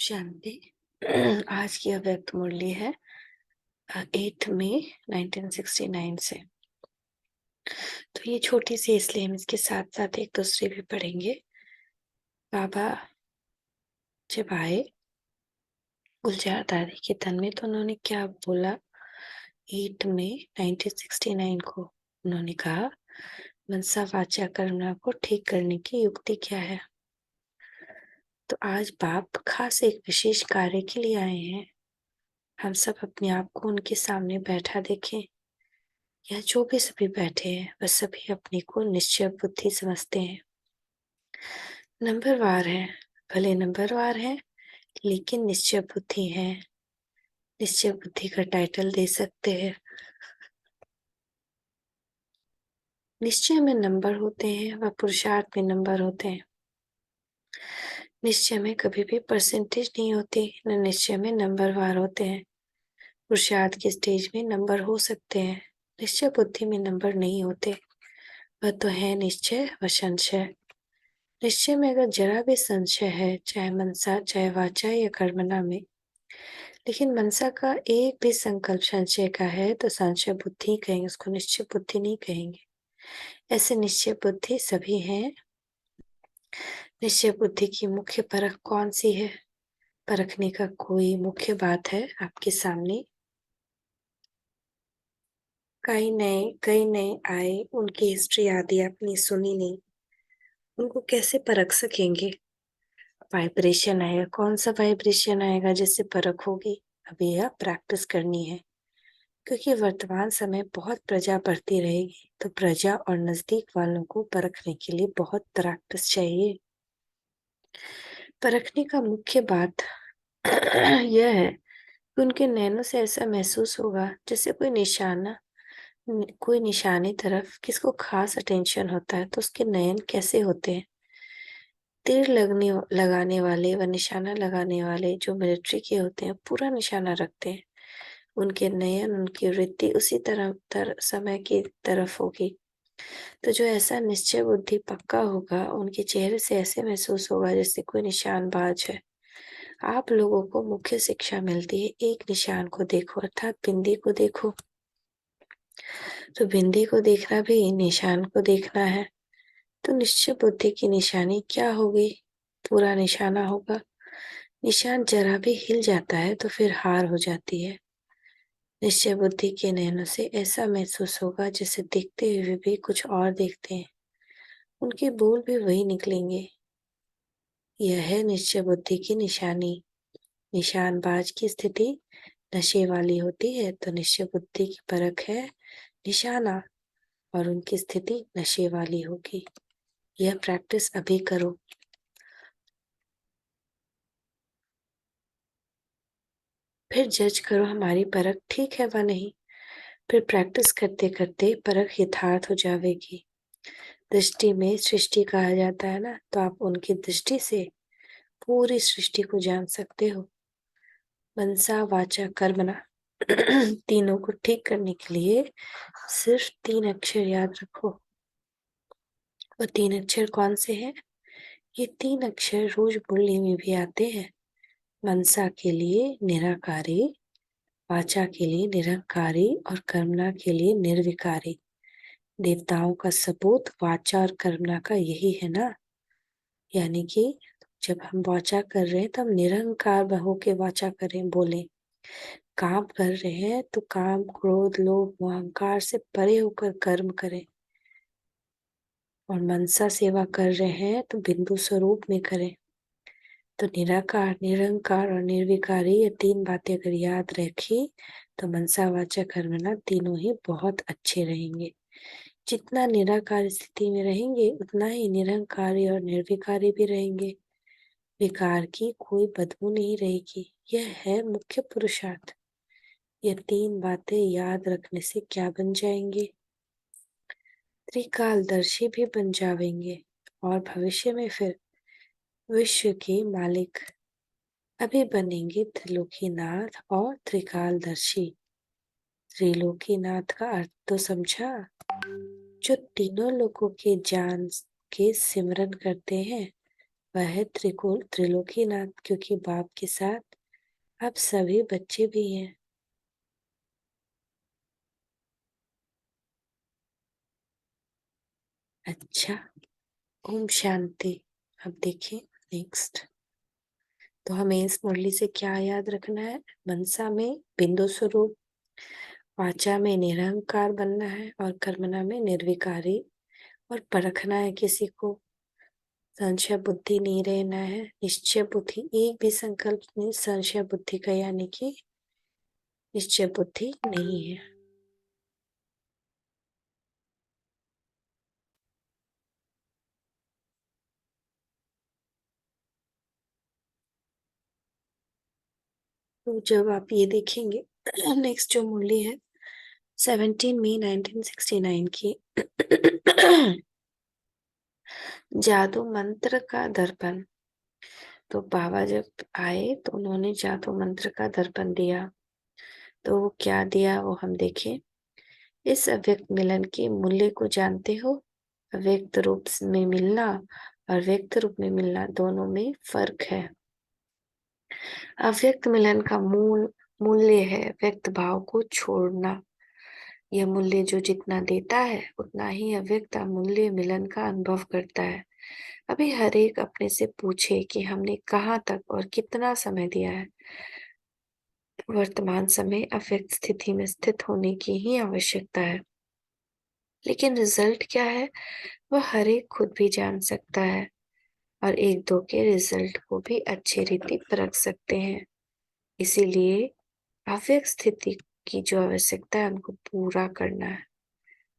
शांति। आज की अव्यक्त मुरली है 8 मई 1969 से। तो ये छोटी सी इसलिए हम इसके साथ साथ एक दूसरे भी पढ़ेंगे। बाबा जब आए गुलजार दादी के तन में तो उन्होंने क्या बोला। 8 मई 1969 को उन्होंने कहा, मनसा वाचा कर्मणा को ठीक करने की युक्ति क्या है। तो आज बाप खास एक विशेष कार्य के लिए आए हैं। हम सब अपने आप को उनके सामने बैठा देखें, या जो भी सभी बैठे हैं वह सभी अपने को निश्चय बुद्धि समझते हैं। नंबरवार है, भले नंबरवार है लेकिन निश्चय बुद्धि है। निश्चय बुद्धि का टाइटल दे सकते हैं। निश्चय में नंबर होते हैं व पुरुषार्थ में नंबर होते हैं। निश्चय में कभी भी परसेंटेज नहीं होती, न निश्चय में नंबरवार होते हैं। पुरुषार्थ के स्टेज में नंबर हो सकते हैं, निश्चय बुद्धि में नंबर नहीं होते। वह तो है निश्चय व संशय। निश्चय में अगर जरा भी संशय है, चाहे मनसा चाहे वाचा या कर्मणा में, लेकिन मनसा का एक भी संकल्प संशय का है तो संशय बुद्धि कहेंगे, उसको निश्चय बुद्धि नहीं कहेंगे। ऐसे निश्चय बुद्धि सभी हैं। निश्चय बुद्धि की मुख्य परख कौन सी है? परखने का कोई मुख्य बात है आपके सामने। कई नए आए, उनकी हिस्ट्री आदि आपने सुनी नहीं, उनको कैसे परख सकेंगे? वाइब्रेशन आएगा, कौन सा वाइब्रेशन आएगा जिससे परख होगी? अभी यह प्रैक्टिस करनी है, क्योंकि वर्तमान समय बहुत प्रजा बढ़ती रहेगी, तो प्रजा और नजदीक वालों को परखने के लिए बहुत प्रैक्टिस चाहिए। परखने का मुख्य बात यह है कि उनके नैनों से ऐसा महसूस होगा जैसे कोई निशानी तरफ किसको खास अटेंशन होता है तो उसके नयन कैसे होते हैं। तीर लगाने वाले व निशाना लगाने वाले जो मिलिट्री के होते हैं पूरा निशाना रखते हैं। उनके नयन, उनकी वृत्ति उसी समय की तरफ होगी। तो जो ऐसा निश्चय बुद्धि पक्का होगा, उनके चेहरे से ऐसे महसूस होगा जैसे कोई निशानबाज है। आप लोगों को मुख्य शिक्षा मिलती है, एक निशान को देखो, अर्थात बिंदी को देखो। तो बिंदी को देखना भी निशान को देखना है। तो निश्चय बुद्धि की निशानी क्या होगी? पूरा निशाना होगा। निशान जरा भी हिल जाता है तो फिर हार हो जाती है। निश्चय बुद्धि के नयनों से ऐसा महसूस होगा जैसे देखते हुए भी कुछ और देखते हैं। उनके बोल भी वही निकलेंगे। यह है निश्चय बुद्धि की निशानी। निशानबाज की स्थिति नशे वाली होती है, तो निश्चय बुद्धि की परख है निशाना, और उनकी स्थिति नशे वाली होगी। यह प्रैक्टिस अभी करो। फिर जज करो हमारी परख ठीक है व नहीं। फिर प्रैक्टिस करते करते परख यथार्थ हो जाएगी। दृष्टि में सृष्टि कहा जाता है ना, तो आप उनकी दृष्टि से पूरी सृष्टि को जान सकते हो। मनसा वाचा कर्मणा तीनों को ठीक करने के लिए सिर्फ 3 अक्षर याद रखो। वो 3 अक्षर कौन से हैं? ये 3 अक्षर रोज बोलने में भी आते हैं। मनसा के लिए निराकारी, वाचा के लिए निरंकारी और कर्मणा के लिए निर्विकारी। देवताओं का सबूत वाचा और कर्मणा का यही है ना। यानी कि जब हम वाचा कर रहे हैं तो हम निरंकार होके वाचा करें, बोले। काम कर रहे हैं तो काम, क्रोध, लोभ, अहंकार से परे होकर कर्म करें। और मनसा सेवा कर रहे हैं तो बिंदु स्वरूप में करें। तो निराकार, निरंकार और निर्विकारी, ये 3 बातें अगर याद रखी तो मनसा वाचा कर्मणा तीनों ही बहुत अच्छे रहेंगे। जितना निराकार स्थिति में रहेंगे उतना ही निरंकारी और निर्विकारी भी रहेंगे। विकार की कोई बदबू नहीं रहेगी। यह है मुख्य पुरुषार्थ। ये 3 बातें याद रखने से क्या बन जाएंगे? त्रिकालदर्शी भी बन जाएंगे और भविष्य में फिर विश्व के मालिक। अभी बनेंगे त्रिलोकीनाथ और त्रिकालदर्शी। त्रिलोकीनाथ का अर्थ तो समझा? जो तीनों लोगों के जान के सिमरन करते हैं वह है त्रिलोकीनाथ, क्योंकि बाप के साथ आप सभी बच्चे भी हैं। अच्छा, ओम शांति। अब देखिए नेक्स्ट। तो हमें इस मुरली से क्या याद रखना है? मनसा में बिंदु स्वरूप, वाचा में निरहंकार बनना है, और कर्मणा में निर्विकारी और परखना है किसी को। संशय बुद्धि नहीं रहना है, निश्चय बुद्धि। एक भी संकल्प नहीं संशय बुद्धि का, यानी कि निश्चय बुद्धि नहीं है। तो जब आप ये देखेंगे नेक्स्ट जो मुरली है 17 मई 1969 की जादू मंत्र का दर्पण। तो बाबा जब आए तो उन्होंने जादू मंत्र का दर्पण दिया। तो वो क्या दिया वो हम देखें। इस अव्यक्त मिलन के मूल्य को जानते हो? अव्यक्त रूप में मिलना और व्यक्त रूप में मिलना दोनों में फर्क है। अव्यक्त मिलन का मूल्य है व्यक्त भाव को छोड़ना। यह मूल्य जो जितना देता है उतना ही अव्यक्त अमूल्य मिलन का अनुभव करता है। अभी हर एक अपने से पूछे कि हमने कहाँ तक और कितना समय दिया है। वर्तमान समय अव्यक्त स्थिति में स्थित होने की ही आवश्यकता है, लेकिन रिजल्ट क्या है वह हर एक खुद भी जान सकता है, और एक दो के रिजल्ट को भी अच्छी रीति परख सकते हैं। इसीलिए अव्यक्त स्थिति की जो आवश्यकता है उनको पूरा करना है।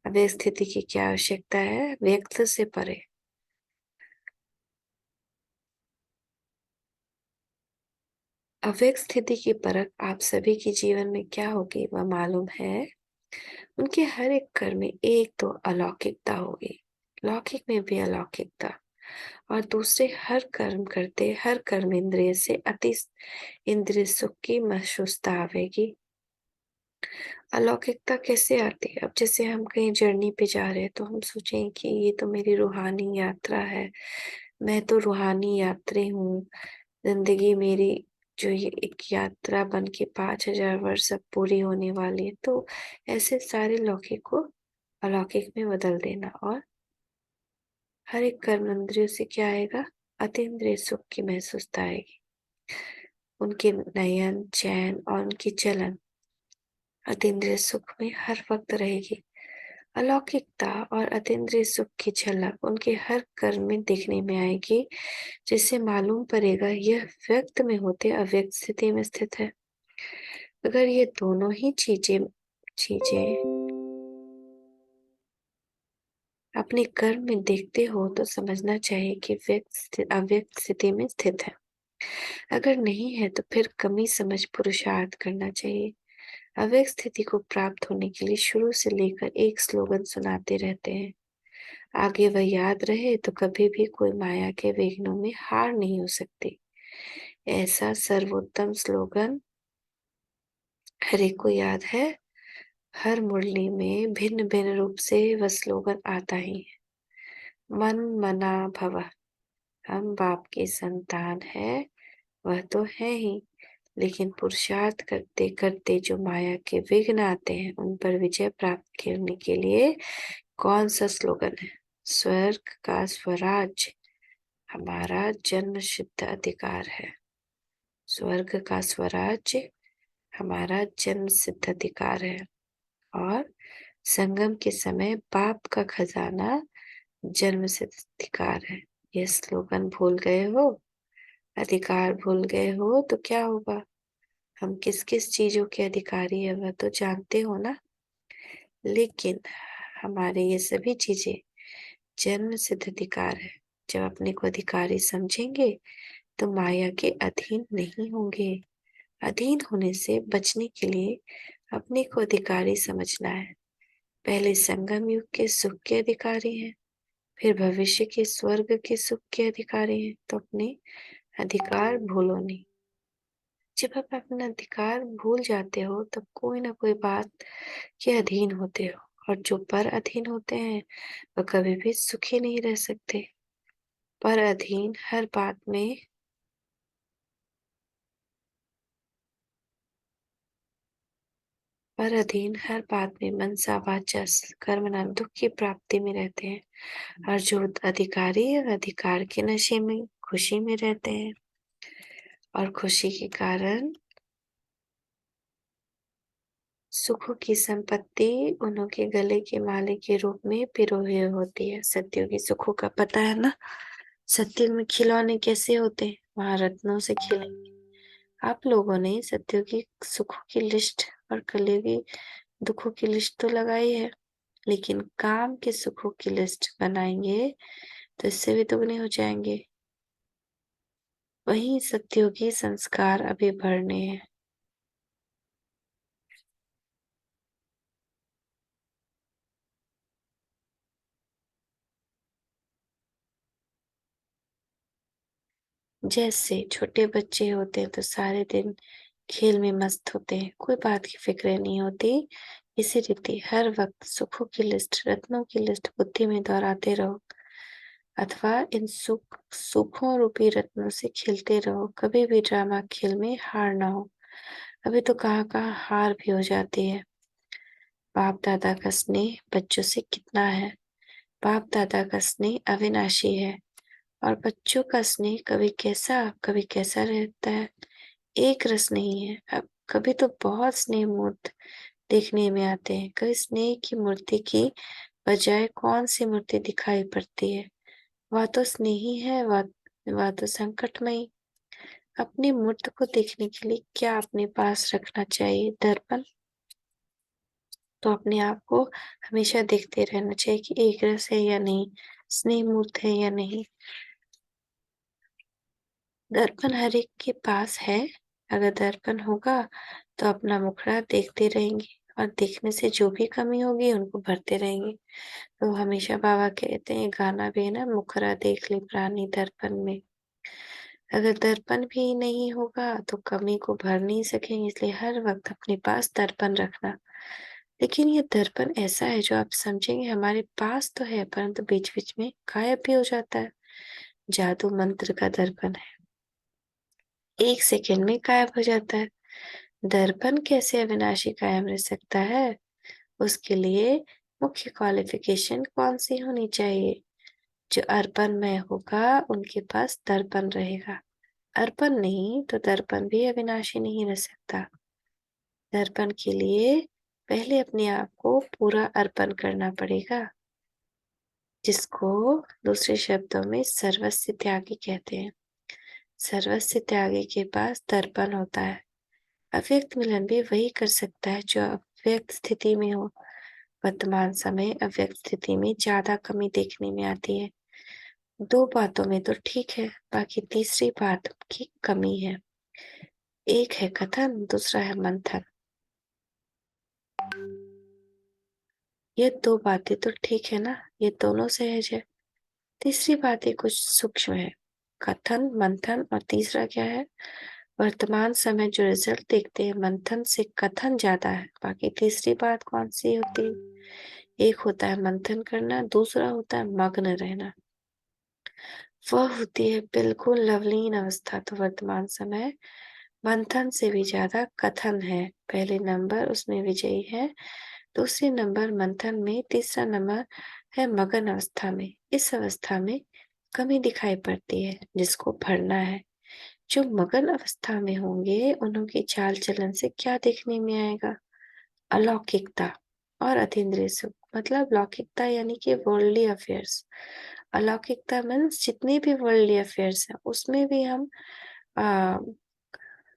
अव्यक्त स्थिति की क्या आवश्यकता है? व्यक्त से परे। अव्यक्त स्थिति की परख आप सभी के जीवन में क्या होगी वह मालूम है? उनके हर एक कर्म में एक तो अलौकिकता होगी, लौकिक में भी अलौकिकता, और दूसरे हर कर्म करते हर कर्म इंद्रिय से अति इंद्रिय सुख की महसूसता आवेगी। अलौकिकता कैसे आती है? अब जैसे हम कहीं जर्नी पे जा रहे हैं तो हम सोचें कि ये तो मेरी रूहानी यात्रा है, मैं तो रूहानी यात्री हूँ, जिंदगी मेरी जो ये एक यात्रा बन के 5000 वर्ष अब पूरी होने वाली है। तो ऐसे सारे लौकिक को अलौकिक में बदल देना, और हर एक कर्म इंद्रियों से क्या आएगा? अतीन्द्रिय सुख की महसूसता आएगी। उनके नयन चैन और उनकी चलन अतीन्द्रिय सुख में हर वक्त रहेगी। अलौकिकता और अतीन्द्रिय सुख की झलक उनके हर कर्म में दिखने में आएगी, जिससे मालूम पड़ेगा यह व्यक्त में होते अव्यक्त स्थिति में स्थित है। अगर ये दोनों ही चीजें चीजें अपने कर्म में देखते हो तो समझना चाहिए कि अव्यक्त स्थिति में स्थित है। अगर नहीं है तो फिर कमी समझ पुरुषार्थ करना चाहिए। अव्यक्त स्थिति को प्राप्त होने के लिए शुरू से लेकर एक स्लोगन सुनाते रहते हैं, आगे वह याद रहे तो कभी भी कोई माया के विघ्नों में हार नहीं हो सकती। ऐसा सर्वोत्तम स्लोगन हर एक को याद है। हर मुरली में भिन्न भिन्न रूप से वह स्लोगन आता ही है। मन मना भव, हम बाप की संतान है, वह तो है ही, लेकिन पुरुषार्थ करते करते जो माया के विघ्न आते हैं उन पर विजय प्राप्त करने के लिए कौन सा स्लोगन है? स्वर्ग का स्वराज हमारा जन्म सिद्ध अधिकार है। स्वर्ग का स्वराज्य हमारा जन्म सिद्ध अधिकार है, और संगम के समय पाप का खजाना जन्म सिद्ध अधिकार है। यह स्लोगन भूल गए हो, अधिकार भूल गए हो तो क्या होगा? हम किस किस चीजों के अधिकारी है वह तो जानते हो ना, लेकिन हमारे ये सभी चीजें जन्म सिद्ध अधिकार है। जब अपने को अधिकारी समझेंगे तो माया के अधीन नहीं होंगे। अधीन होने से बचने के लिए अपने को अधिकारी समझना है। पहले संगम युग के सुख के अधिकारी हैं, फिर भविष्य के स्वर्ग के सुख के अधिकारी हैं। तो अपने अधिकार भूलो नहीं। जब आप अपना अधिकार भूल जाते हो तब कोई ना कोई बात के अधीन होते हो, और जो पर अधीन होते हैं वह कभी भी सुखी नहीं रह सकते। पर अधीन हर बात में मनसा वाचा कर्मणा दुख की प्राप्ति में रहते हैं, और जो अधिकारी अधिकार के नशे में खुशी में रहते हैं, और खुशी के कारण सुखों की संपत्ति उनके गले के माले के रूप में पिरोई होती है। सत्यों की सुखों का पता है ना, सत्युग में खिलौने कैसे होते हैं, वहां रत्नों से खिलेंगे। आप लोगों ने सत्यों की सुखों की लिस्ट और कलयुगी दुखों की लिस्ट तो लगाई है, लेकिन काम के सुखों की लिस्ट बनाएंगे तो इससे भी दुगने हो जाएंगे। वही सत्योगी संस्कार अभी भरने हैं। जैसे छोटे बच्चे होते हैं तो सारे दिन खेल में मस्त होते हैं, कोई बात की फिक्र नहीं होती। इसी रीति हर वक्त सुखों की लिस्ट, रत्नों की लिस्ट बुद्धि में दोहराते रहो, अथवा इन सुखों रूपी रत्नों से खेलते रहो। कभी भी ड्रामा खेल में हार ना हो। अभी तो कहाँ कहाँ हार भी हो जाती है। बाप दादा का स्नेह बच्चों से कितना है। बाप दादा का स्नेह अविनाशी है, और बच्चों का स्नेह कभी कैसा रहता है। एक रस नहीं है। अब कभी तो बहुत स्नेह मूर्त देखने में आते हैं। कभी स्नेह की मूर्ति की बजाय कौन सी मूर्ति दिखाई पड़ती है। वह तो स्नेही है, वह तो संकटमयी। अपनी मूर्त को देखने के लिए क्या अपने पास रखना चाहिए? दर्पण। तो अपने आप को हमेशा देखते रहना चाहिए कि एक रस है या नहीं, स्नेह मूर्त है या नहीं। दर्पण हर एक के पास है। अगर दर्पण होगा तो अपना मुखड़ा देखते रहेंगे, और देखने से जो भी कमी होगी उनको भरते रहेंगे। तो हमेशा बाबा कहते हैं, गाना भी है ना, मुखड़ा देख ले प्राणी दर्पण में। अगर दर्पण भी नहीं होगा तो कमी को भर नहीं सकेंगे, इसलिए हर वक्त अपने पास दर्पण रखना। लेकिन ये दर्पण ऐसा है जो आप समझेंगे हमारे पास तो है, परंतु बीच बीच में गायब भी हो जाता है। जादू मंत्र का दर्पण है, एक सेकंड में गायब हो जाता है। दर्पण कैसे अविनाशी कायम रह सकता है? उसके लिए मुख्य क्वालिफिकेशन कौन सी होनी चाहिए? जो अर्पण में होगा उनके पास दर्पण रहेगा। अर्पण नहीं तो दर्पण भी अविनाशी नहीं रह सकता। दर्पण के लिए पहले अपने आप को पूरा अर्पण करना पड़ेगा, जिसको दूसरे शब्दों में सर्वस्व त्यागी कहते हैं। सर्वस्व त्यागी के पास दर्पण होता है। अव्यक्त मिलन भी वही कर सकता है जो अव्यक्त स्थिति में हो। वर्तमान समय अव्यक्त स्थिति में ज्यादा कमी देखने में आती है। दो बातों में तो ठीक है, बाकी तीसरी बात की कमी है। एक है कथन, दूसरा है मंथन। ये दो बातें तो ठीक है ना, ये दोनों सहज है। तीसरी बातें कुछ सूक्ष्म है। कथन, मंथन, और तीसरा क्या है? वर्तमान समय जो रिजल्ट देखते हैं मंथन से कथन ज्यादा है। बाकी तीसरी बात कौन सी होती है? एक होता है मंथन करना, दूसरा होता है मग्न रहना। वह होती है बिल्कुल लवलीन अवस्था। तो वर्तमान समय मंथन से भी ज्यादा कथन है। पहले नंबर उसमें विजयी है, दूसरे नंबर मंथन में, तीसरा नंबर है मगन अवस्था में। इस अवस्था में कमी दिखाई पड़ती है, जिसको भरना है। जो मगन अवस्था में होंगे उनकी चाल चलन से क्या देखने में आएगा? अलौकिकता और अतीन्द्रिय सुख। मतलब लौकिकता यानी कि वर्ल्डली अफेयर्स। अलौकिकता मीन्स जितने भी वर्ल्डली अफेयर्स हैं उसमें भी हम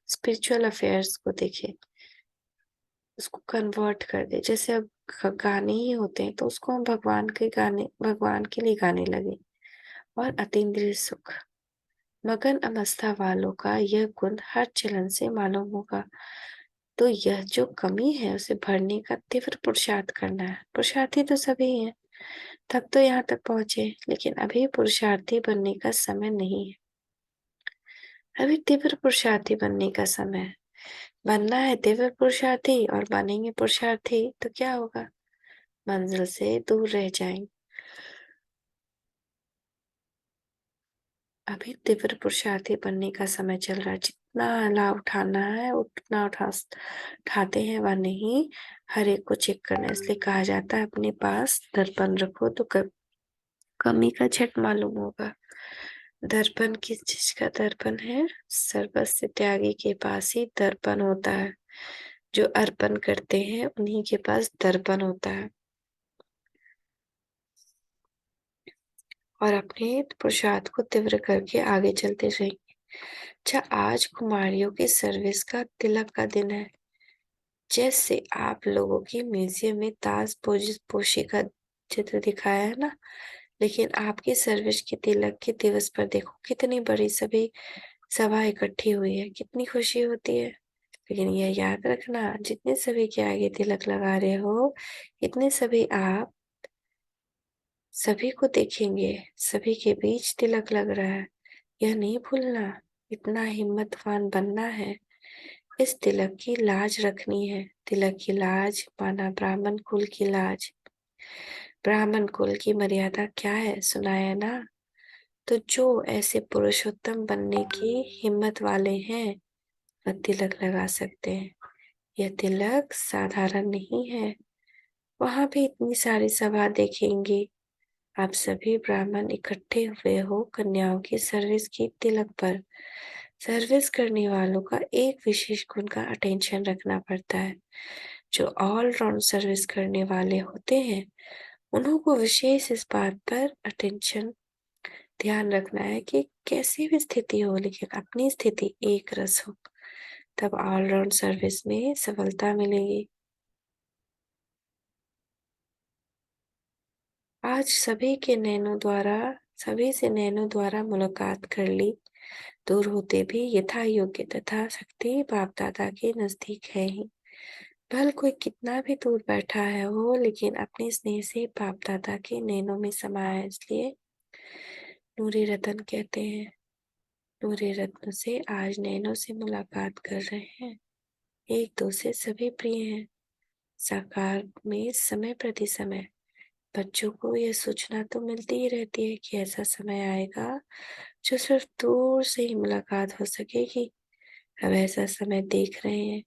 स्पिरिचुअल अफेयर्स को देखें, उसको कन्वर्ट कर दे। जैसे अब गाने ही होते हैं तो उसको हम भगवान के लिए गाने लगे। और अतीन्द्रिय सुख, मगन अवस्था वालों का यह गुण हर चलन से मालूम होगा। तो यह जो कमी है उसे भरने का तीव्र पुरुषार्थ करना है। पुरुषार्थी तो सभी हैं, तब तो यहाँ तक पहुंचे, लेकिन अभी पुरुषार्थी बनने का समय नहीं है। अभी तीव्र पुरुषार्थी बनने का समय है। बनना है तीव्र पुरुषार्थी और बनेंगे पुरुषार्थी तो क्या होगा? मंजिल से दूर रह जाएंगे। अभी तीव्र पुरुषार्थी बनने का समय चल रहा है। जितना लाभ उठाना है उतना उठाते हैं व नहीं, हर एक को चेक करना है। इसलिए कहा जाता है अपने पास दर्पण रखो तो कमी का झट मालूम होगा। दर्पण किस चीज का दर्पण है? सर्वस्व त्यागी के पास ही दर्पण होता है। जो अर्पण करते हैं उन्हीं के पास दर्पण होता है। और अपने पुरुषार्थ को तीव्र करके आगे चलते रहेंगे। अच्छा, आज कुमारियों की सर्विस का तिलक का दिन है। जैसे आप लोगों की म्यूजियम में ताज पोशी का चित्र दिखाया है ना, लेकिन आपकी सर्विस के तिलक के दिवस पर देखो कितनी बड़ी सभी सभा इकट्ठी हुई है, कितनी खुशी होती है। लेकिन यह याद रखना, जितने सभी के आगे तिलक लगा रहे हो, इतने सभी आप सभी को देखेंगे, सभी के बीच तिलक लग रहा है। यह नहीं भूलना, इतना हिम्मतवान बनना है। इस तिलक की लाज रखनी है। तिलक की लाज माना ब्राह्मण कुल की लाज। ब्राह्मण कुल की मर्यादा क्या है, सुनाया ना? तो जो ऐसे पुरुषोत्तम बनने की हिम्मत वाले हैं वह तिलक लगा सकते हैं। यह तिलक साधारण नहीं है। वहां भी इतनी सारी सभा देखेंगी। आप सभी ब्राह्मण इकट्ठे हुए हो कन्याओं की सर्विस की तिलक पर। सर्विस करने वालों का एक विशेष गुण का अटेंशन रखना पड़ता है। जो ऑल राउंड सर्विस करने वाले होते हैं उन्हों को विशेष इस बात पर अटेंशन ध्यान रखना है कि कैसी भी स्थिति हो लेकिन अपनी स्थिति एक रस हो, तब ऑल राउंड सर्विस में सफलता मिलेगी। आज सभी से नैनों द्वारा मुलाकात कर ली। दूर होते भी यथा योग्य तथा शक्ति बाप दादा के नजदीक है ही। भल कोई कितना भी दूर बैठा है वो, लेकिन अपने स्नेह से बाप दादा के नैनों में समाया है, इसलिए नूरी रतन कहते हैं। नूरी रत्न से आज नैनों से मुलाकात कर रहे हैं। एक दो से सभी प्रिय हैं। साकार में समय प्रति समय बच्चों को यह सूचना तो मिलती ही रहती है कि ऐसा समय आएगा जो सिर्फ दूर से ही मुलाकात हो सकेगी। अब ऐसा समय देख रहे हैं।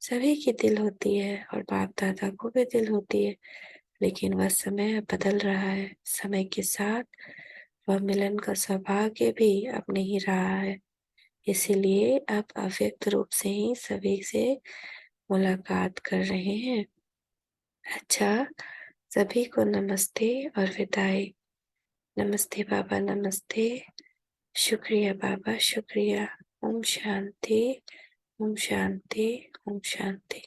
सभी की दिल होती है और बाप दादा को भी दिल होती है, लेकिन वह समय अब बदल रहा है। समय के साथ वह मिलन का सौभाग्य भी अब नहीं रहा है। इसीलिए अब अव्यक्त रूप से ही सभी से मुलाकात कर रहे हैं। अच्छा, सभी को नमस्ते और विदाई। नमस्ते बाबा, नमस्ते। शुक्रिया बाबा, शुक्रिया। ओम शांति, ओम शांति, ओम शांति।